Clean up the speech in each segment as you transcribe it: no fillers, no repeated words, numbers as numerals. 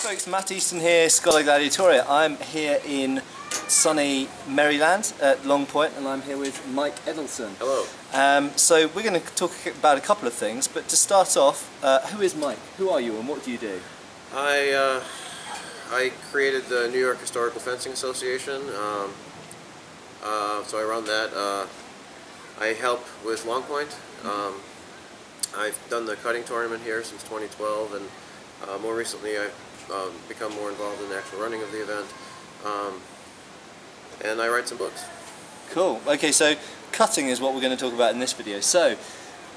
folks, Matt Easton here, Scholar Gladiatoria. I'm here in sunny Maryland at Long Point, and I'm here with Mike Edelson. Hello. So we're going to talk about a couple of things, but to start off, who is Mike? Who are you and what do you do? I created the New York Historical Fencing Association, so I run that. I help with Long Point. I've done the cutting tournament here since 2012, and more recently I've become more involved in the actual running of the event, and I write some books. Cool. Okay, so cutting is what we're going to talk about in this video. So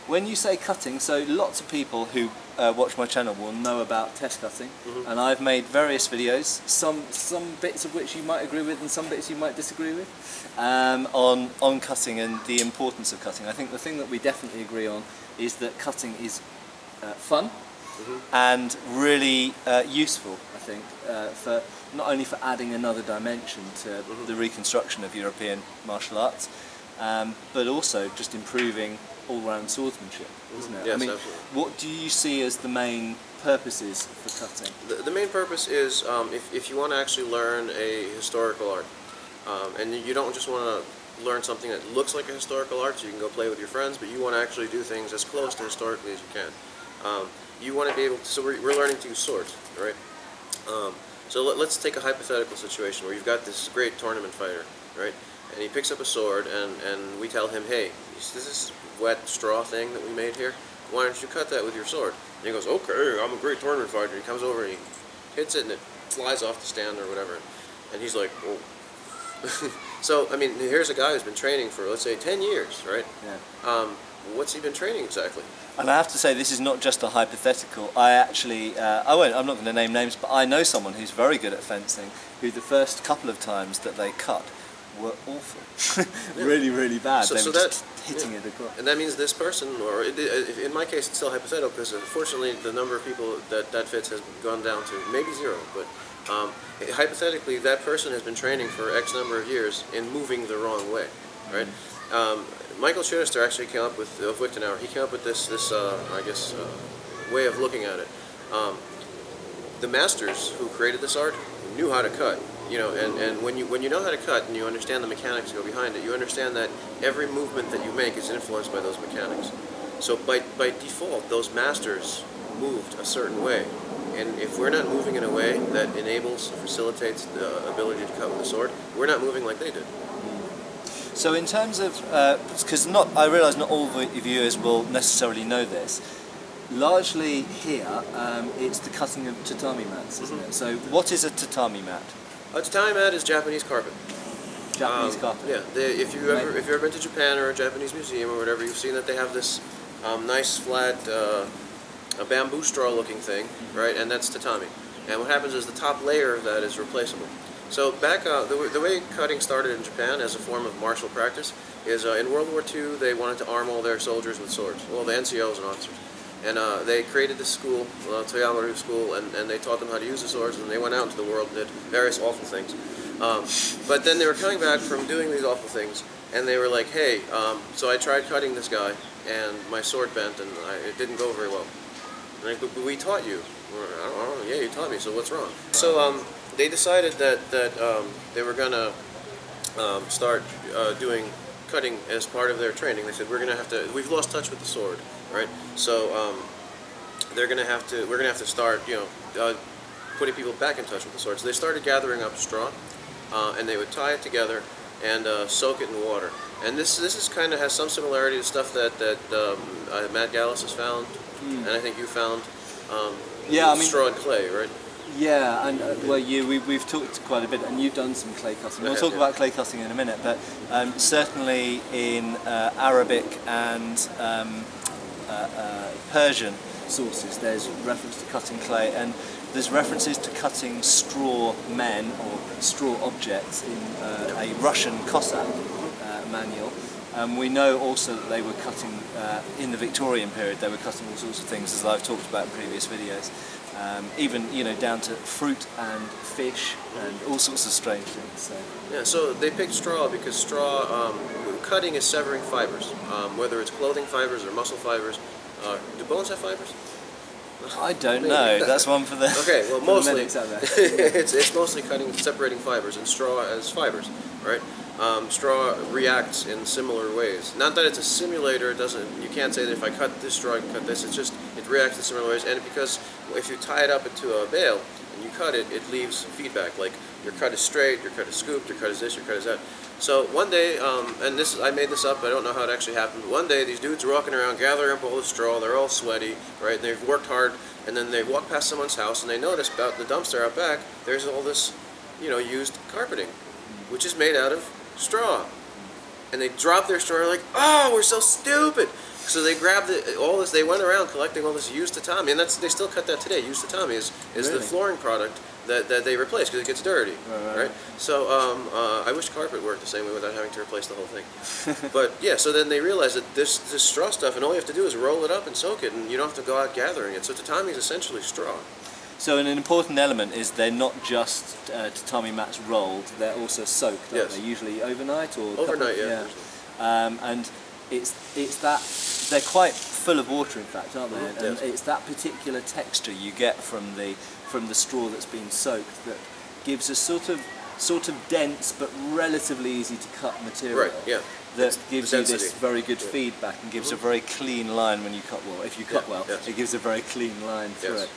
when you say cutting, so lots of people who watch my channel will know about test cutting, and I've made various videos, some bits of which you might agree with and some bits you might disagree with, on cutting and the importance of cutting. I think the thing that we definitely agree on is that cutting is fun and really useful, I think, for not only for adding another dimension to the reconstruction of European martial arts, but also just improving all-round swordsmanship, isn't it? Yes, I mean, absolutely. what do you see as the main purposes for cutting? The main purpose is if you want to actually learn a historical art, and you don't just want to learn something that looks like a historical art so you can go play with your friends, but you want to actually do things as close to historically as you can. You want to be able to, so we're learning to use swords, right? So let's take a hypothetical situation where you've got this great tournament fighter, right? And he picks up a sword, and we tell him, hey, this wet straw thing that we made here, why don't you cut that with your sword? And he goes, okay, I'm a great tournament fighter. He comes over and he hits it and it flies off the stand or whatever. And he's like, oh. So, I mean, here's a guy who's been training for, let's say, 10 years, right? Yeah. What's he been training exactly? And I have to say, this is not just a hypothetical. I actually, I'm not going to name names, but I know someone who's very good at fencing, who the first couple of times that they cut were awful. Really, really bad. They were just hitting it across. And that means this person, or in my case, it's still hypothetical, because unfortunately the number of people that fits has gone down to maybe zero, but hypothetically, that person has been training for X number of years in moving the wrong way, right? Michael Chittister actually came up with, of Wichtenauer, he came up with this I guess, way of looking at it. The masters who created this art knew how to cut, you know, and when you know how to cut and you understand the mechanics that go behind it, you understand that every movement that you make is influenced by those mechanics. So by default, those masters moved a certain way. And if we're not moving in a way that enables, facilitates the ability to cut with a sword, we're not moving like they did. So in terms of, because I realise not all the viewers will necessarily know this, largely here it's the cutting of tatami mats, isn't it? So what is a tatami mat? A tatami mat is Japanese carpet. Japanese carpet? Yeah, if you've ever been to Japan or a Japanese museum or whatever, you've seen that they have this nice flat a bamboo straw looking thing, right, and that's tatami. And what happens is the top layer of that is replaceable. So back, the way cutting started in Japan as a form of martial practice is in World War II they wanted to arm all their soldiers with swords, well, the NCOs and officers. And they created this school, Toyamaru School, and they taught them how to use the swords, and they went out into the world and did various awful things. But then they were coming back from doing these awful things, and they were like, hey, so I tried cutting this guy, and my sword bent, and it didn't go very well. And but we taught you. I don't know, yeah, you taught me, so what's wrong? So they decided that they were going to start doing cutting as part of their training. They said, we're going to have to, we've lost touch with the sword, right? So we're going to have to start, you know, putting people back in touch with the sword. So they started gathering up straw, and they would tie it together and soak it in water. And this is kind of has some similarity to stuff that Matt Gallis has found, and I think you found. Yeah, I mean, straw and clay, right? Yeah, and well, we've talked quite a bit, and you've done some clay cutting. We'll talk about clay cutting in a minute, but certainly in Arabic and Persian sources, there's reference to cutting clay, and there's references to cutting straw men or straw objects in a Russian Cossack manual. We know also that they were cutting, in the Victorian period, they were cutting all sorts of things, as I've talked about in previous videos. Even, you know, down to fruit and fish and all sorts of strange things. So. Yeah, so they picked straw because straw, cutting is severing fibers, whether it's clothing fibers or muscle fibers. Do bones have fibers? I don't know. That's one for the okay. Well, mostly medics out there. it's mostly separating fibers, and straw as fibers, right? Straw reacts in similar ways. Not that it's a simulator. It doesn't. You can't say that if I cut this straw, I can cut this. It's just it reacts in similar ways, and because if you tie it up into a bale and you cut it, it leaves feedback. Like your cut is straight, your cut is scooped, your cut is this, your cut is that. So one day, and I made this up, I don't know how it actually happened. One day, these dudes are walking around gathering up all the straw, they're all sweaty, right? And they've worked hard, and then they walk past someone's house, and they notice about the dumpster out back, there's all this, used carpeting, which is made out of straw. And they drop their straw, and they're like, oh, we're so stupid! So they grabbed all this, they went around collecting all this used tatami, and they still cut that today. Used tatami is Really? the flooring product that they replace because it gets dirty, right? So I wish carpet worked the same way without having to replace the whole thing. But yeah, so then they realized that this straw stuff, and all you have to do is roll it up and soak it, and you don't have to go out gathering it. So tatami is essentially straw. So an important element is they're not just tatami mats rolled; they're also soaked, aren't Yes. they? Usually overnight or Overnight, yeah. And it's that they're quite full of water, in fact, aren't they? And Yes. it's that particular texture you get from the straw that's been soaked that gives a sort of dense but relatively easy to cut material. Right. Yeah. That It's gives you density. this very good feedback and gives a very clean line when you cut well. If you cut well, yes. it gives a very clean line through Yes. it.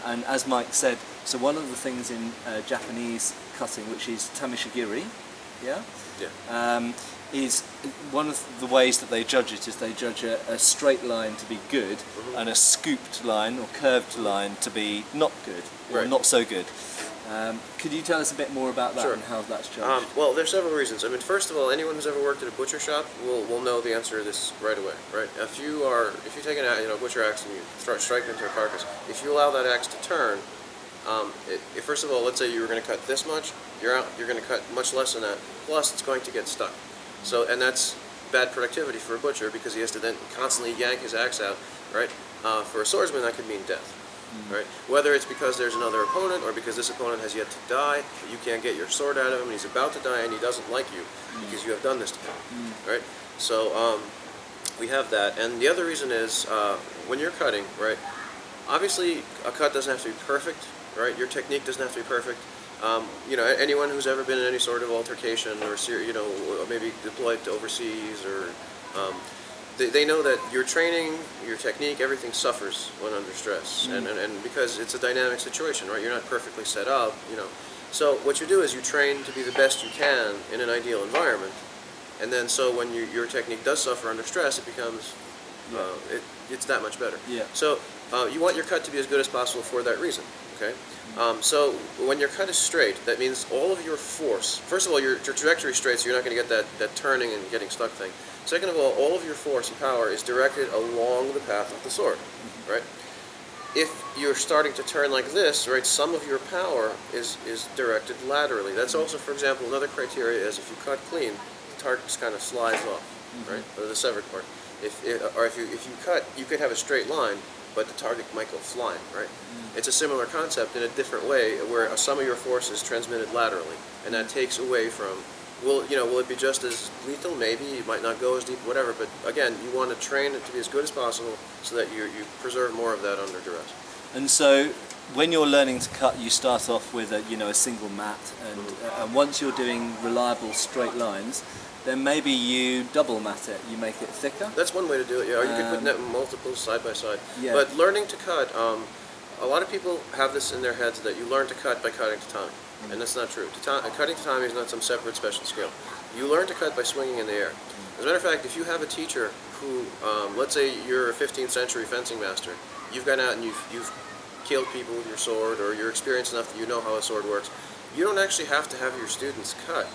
And as Mike said, so one of the things in Japanese cutting, which is tamishigiri, is one of the ways that they judge it is they judge a straight line to be good and a scooped line or curved line to be not good or Right. not so good. Could you tell us a bit more about that Sure. and how that's judged? Well, there's several reasons. I mean, first of all, anyone who's ever worked at a butcher shop will know the answer to this right away, right? If you take a butcher axe and you strike it into a carcass, if you allow that axe to turn, first of all, let's say you were going to cut this much, you're going to cut much less than that. Plus, it's going to get stuck. So, and that's bad productivity for a butcher because he has to then constantly yank his axe out, right? For a swordsman, that could mean death. Right? Whether it's because there's another opponent or because this opponent has yet to die, you can't get your sword out of him and he's about to die and he doesn't like you because you have done this to him. Right? So we have that. And the other reason is when you're cutting, right? Obviously a cut doesn't have to be perfect, right? Your technique doesn't have to be perfect. Anyone who's ever been in any sort of altercation or maybe deployed to overseas or they know that your training, your technique, everything suffers when under stress, and because it's a dynamic situation, right? You're not perfectly set up, So what you do is you train to be the best you can in an ideal environment, and then so when your technique does suffer under stress, it becomes it's that much better. Yeah. So you want your cut to be as good as possible for that reason. Okay. So when your cut is straight, that means all of your force. First of all, your trajectory is straight, so you're not going to get that turning and getting stuck thing. Second of all of your force and power is directed along the path of the sword, right? If you're starting to turn like this, right, some of your power is directed laterally. That's also, for example, another criteria is if you cut clean, the target just kind of slides off, right, or the severed part. If you cut, you could have a straight line, but the target might go flying, right? It's a similar concept in a different way, where some of your force is transmitted laterally, and that takes away from. Will it be just as lethal? Maybe. It might not go as deep, whatever. But again, you want to train it to be as good as possible so that you preserve more of that under duress. And so, when you're learning to cut, you start off with a single mat, and once you're doing reliable straight lines, then maybe you double mat it. You make it thicker. That's one way to do it. Yeah, or you could put multiples side by side. Yeah. But learning to cut, a lot of people have this in their heads that you learn to cut by cutting tatami. And that's not true. Cutting tatami is not some separate special skill. You learn to cut by swinging in the air. As a matter of fact, if you have a teacher who, let's say you're a 15th century fencing master, you've gone out and you've killed people with your sword, or you're experienced enough that you know how a sword works, you don't actually have to have your students cut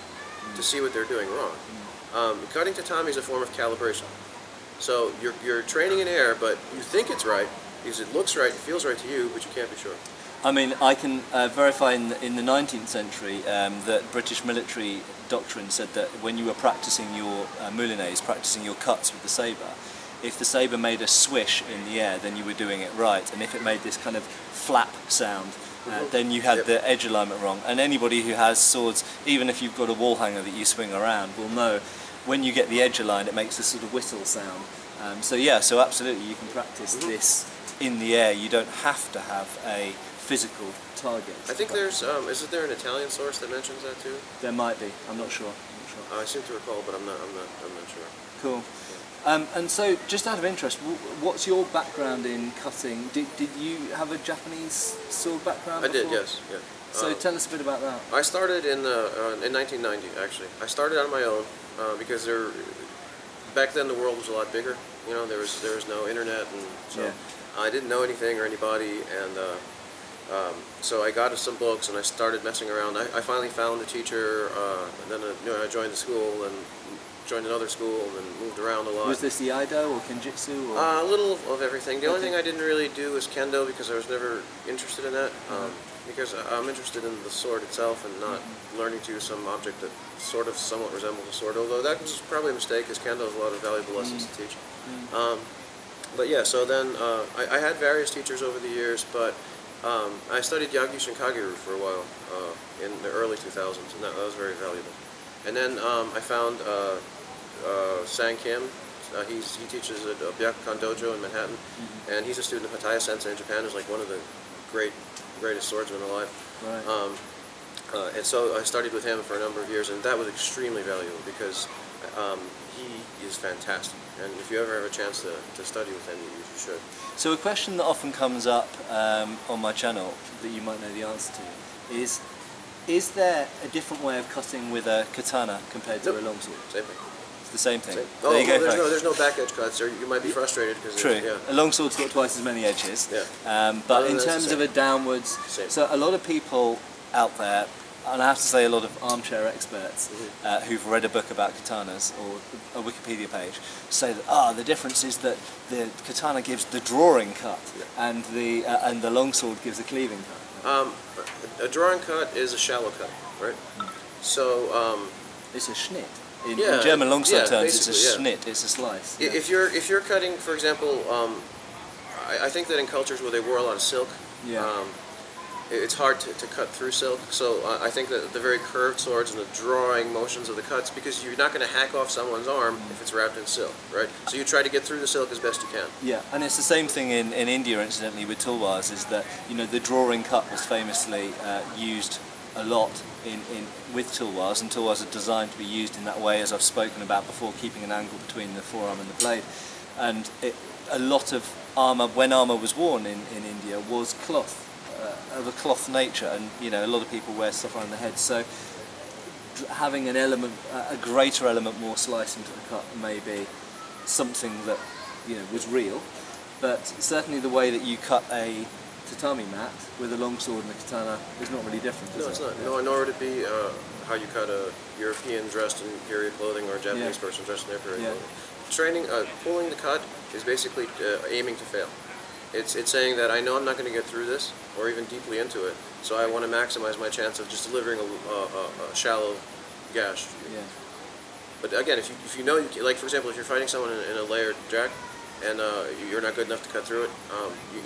to see what they're doing wrong. Cutting tatami is a form of calibration. So you're training in air, but you think it's right because it looks right, it feels right to you, but you can't be sure. I mean, I can verify in the 19th century that British military doctrine said that when you were practicing your moulinets, practicing your cuts with the sabre, if the sabre made a swish in the air, then you were doing it right, and if it made this kind of flap sound, then you had the edge alignment wrong. And anybody who has swords, even if you've got a wall hanger that you swing around, will know when you get the edge aligned, it makes a sort of whistle sound. So absolutely, you can practice in the air. You don't have to have a physical target. I think there's, isn't there an Italian source that mentions that too? There might be. I'm not sure. I seem to recall, but I'm not sure. Cool. And so, just out of interest, what's your background in cutting? Did you have a Japanese sword background before? I did, yes. Yeah. So tell us a bit about that. I started in 1990, actually. I started on my own because back then the world was a lot bigger. You know, there was no internet, and so I didn't know anything or anybody, and so I got some books and I started messing around. I finally found a teacher, and then I joined the school and joined another school and then moved around a lot. Was this the Aido or Kenjutsu? Or? A little of everything. The only thing I didn't really do was Kendo because I was never interested in that. Because I'm interested in the sword itself and not learning to use some object that somewhat resembles a sword, although that was probably a mistake because Kendo has a lot of valuable lessons to teach. But yeah, so then I had various teachers over the years, but I studied Yagyu Shinkageru for a while in the early 2000s, and that was very valuable. And then I found Sang Kim. He teaches at Byakukan Dojo in Manhattan, and he's a student of Hataya Sensei in Japan, who's like one of the greatest swordsmen alive. Right. And so I studied with him for a number of years, and that was extremely valuable because he is fantastic. And if you ever have a chance to study with him, you should. So a question that often comes up on my channel that you might know the answer to is there a different way of cutting with a katana compared to a longsword? Same thing. The same thing. Oh, there you go, there's no back edge cuts, or you might be frustrated because true. A longsword's got twice as many edges. Yeah. But in terms of a downwards, so a lot of people out there, and I have to say a lot of armchair experts who've read a book about katanas or a Wikipedia page say that the difference is that the katana gives the drawing cut and the longsword gives a cleaving cut. A drawing cut is a shallow cut, right? So it's a Schnitt. In German longsword terms, it's a Schnitt, it's a slice. If you're cutting, for example, I think that in cultures where they wore a lot of silk, it's hard to cut through silk. So I think that the very curved swords and the drawing motions of the cuts, because you're not going to hack off someone's arm if it's wrapped in silk, right? So you try to get through the silk as best you can. Yeah, and it's the same thing in India, incidentally, with tulwars, is that the drawing cut was famously used a lot with tulwars, and tulwars are designed to be used in that way, as I've spoken about before, keeping an angle between the forearm and the blade. And a lot of armour, when armour was worn in India, was cloth, of a cloth nature, and a lot of people wear stuff around the head, so having an element, a greater element more sliced into the cut may be something that was real, but certainly the way that you cut a tatami mat with a longsword and a katana is not really different, is it? No, it's not. Yeah. Nor would it be how you cut a European dressed in period clothing or a Japanese person dressed in their period clothing. Training, pulling the cut is basically aiming to fail. It's saying that I know I'm not going to get through this or even deeply into it, so I want to maximize my chance of just delivering a shallow gash. Yeah. But again, if you know, like for example, if you're fighting someone in a layered jack, and you're not good enough to cut through it,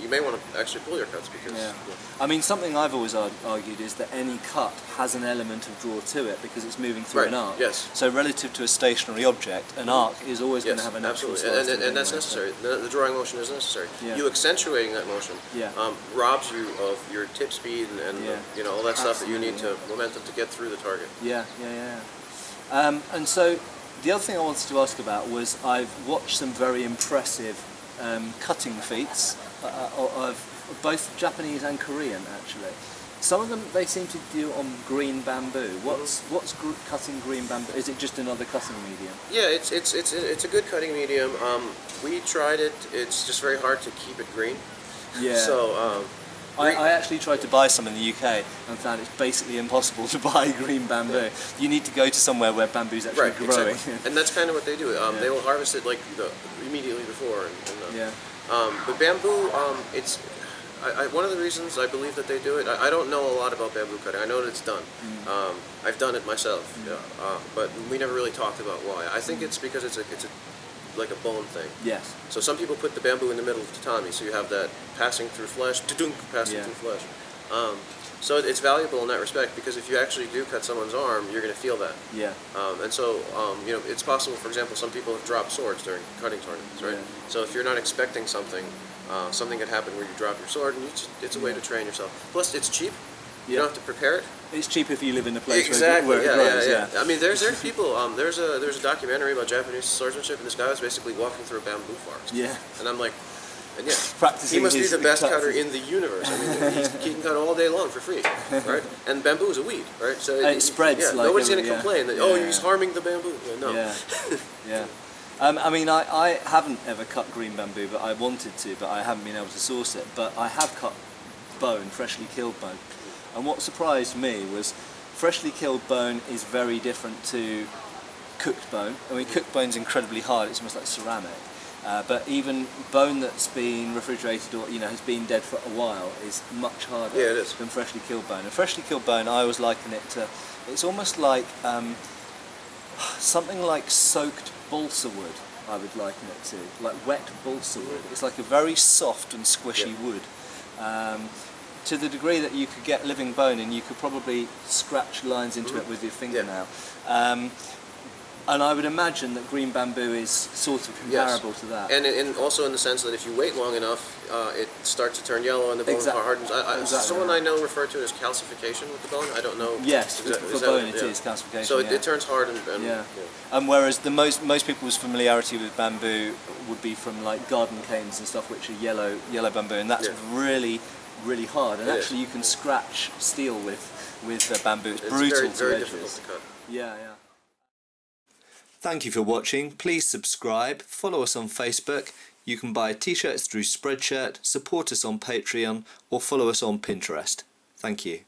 you may want to actually pull your cuts because... I mean, something I've always argued is that any cut has an element of draw to it because it's moving through an arc. Yes. So relative to a stationary object, an arc is always going to have an actual slice. And that's necessary. The drawing motion is necessary. You accentuating that motion robs you of your tip speed and all that stuff that you need to momentum to get through the target. And so the other thing I wanted to ask about was I've watched some very impressive cutting feats of both Japanese and Korean, actually. Some of them they seem to do on green bamboo. What's cutting green bamboo? Is it just another cutting medium? Yeah, it's a good cutting medium. We tried it. It's just very hard to keep it green. Yeah. So. I actually tried to buy some in the UK and found it's basically impossible to buy green bamboo. You need to go to somewhere where bamboo's actually growing. Exactly. And that's kind of what they do. They will harvest it like immediately before. But bamboo, it's one of the reasons I believe that they do it. I don't know a lot about bamboo cutting. I know that it's done. I've done it myself, but we never really talked about why. I think it's because it's like a bone thing. Yes. So some people put the bamboo in the middle of tatami, so you have that passing through flesh, passing through flesh. So it's valuable in that respect because if you actually do cut someone's arm, you're going to feel that. Yeah. And so it's possible. For example, some people have dropped swords during cutting tournaments, right? So if you're not expecting something, something could happen where you drop your sword, and it's a way to train yourself. Plus, it's cheap. You Yeah. don't have to prepare it. It's cheap if you live in a place Exactly. where it grows. Yeah. I mean, there's people. There's a documentary about Japanese swordsmanship, and this guy was basically walking through a bamboo forest. Yeah. And I'm like, and yeah, Practicing he must be his the best cuts. cutter in the universe. I mean, he can cut all day long for free, right? And bamboo is a weed, right? So it spreads. Yeah, like nobody's going to yeah. complain that he's harming the bamboo. Yeah, no. Yeah. Yeah. I mean, I haven't ever cut green bamboo, but I wanted to, but I haven't been able to source it. But I have cut bone, freshly killed bone. And what surprised me was freshly killed bone is very different to cooked bone. I mean, cooked bone's incredibly hard, it's almost like ceramic. But even bone that's been refrigerated or has been dead for a while is much harder than freshly killed bone. And freshly killed bone, I always liken it to, it's almost like something like soaked balsa wood, I would liken it to, like wet balsa wood. It's like a very soft and squishy wood. To the degree that you could get living bone and you could probably scratch lines into it with your fingernail. And I would imagine that green bamboo is sort of comparable to that. And also in the sense that if you wait long enough, it starts to turn yellow and the bone hardens. Someone I know referred to it as calcification with the bone. I don't know. Yes, for bone it is calcification. So it turns hard and And whereas the most people's familiarity with bamboo would be from like garden canes and stuff, which are yellow bamboo, and that's really hard. And actually, you can scratch steel with bamboo. It's brutal very to difficult to cut. Yeah. Thank you for watching. Please subscribe, follow us on Facebook. You can buy t-shirts through Spreadshirt, support us on Patreon, or follow us on Pinterest. Thank you.